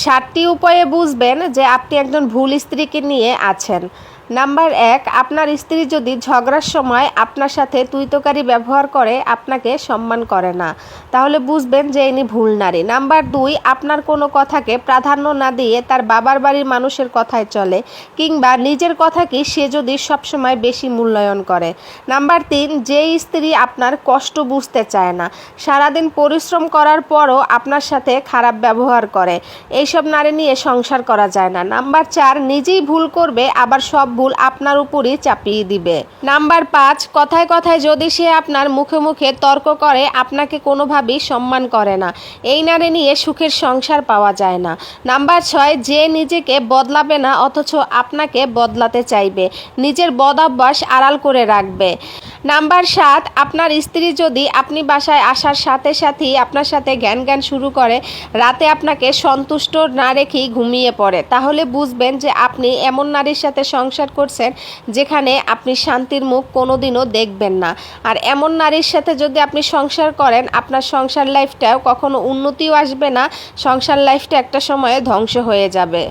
7টি উপায়ে বুঝবেন যে আপনি একজন ভুল স্ত্রীকে নিয়ে আছেন। নাম্বার 1, আপনার স্ত্রী যদি ঝগড়ার সময় আপনার সাথে তুইতকারী ব্যবহার করে, আপনাকে সম্মান করে না, তাহলে বুঝবেন যে ইনি ভুল নারী। নাম্বার 2, আপনার কোনো কথাকে প্রাধান্য না দিয়ে তার বাবার বাড়ির মানুষের কথায় চলে, কিংবা নিজের কথাকে সে যদি সবসময় বেশি মূল্যায়ন করে। নাম্বার 3, যেই স্ত্রী আপনার কষ্ট বুঝতে চায় না, সারাদিন পরিশ্রম করার পরও আপনার সাথে খারাপ ব্যবহার করে, এইসব নারী নিয়ে সংসার করা যায় না। নাম্বার 4, নিজেই ভুল করবে আবার সব ভুল আপনার উপরই চাপিয়ে দিবে। নাম্বার 5, কথায় কথায় যদি সে আপনার মুখে মুখে তর্ক করে, আপনাকে কোনোভাবেই সম্মান করে না, এই নারী নিয়ে সুখের সংসার পাওয়া যায় না। নাম্বার 6, যে নিজেকে বদলাবে না অথচ আপনাকে বদলাতে চাইবে, নিজের বদ অভ্যাস আড়াল করে রাখবে। নাম্বার 7, আপনার স্ত্রী যদি আপনি বাসায় আসার সাথে সাথেই আপনার সাথে জ্ঞান শুরু করে, রাতে আপনাকে সন্তুষ্ট না রেখেই ঘুমিয়ে পড়ে, তাহলে বুঝবেন যে আপনি এমন নারীর সাথে সংসার করছেন যেখানে আপনি শান্তির মুখ কোনোদিনও দেখবেন না। আর এমন নারীর সাথে যদি আপনি সংসার করেন, আপনার সংসার লাইফটাও কখনো উন্নতিও আসবে না, সংসার লাইফটা একটা সময়ে ধ্বংস হয়ে যাবে।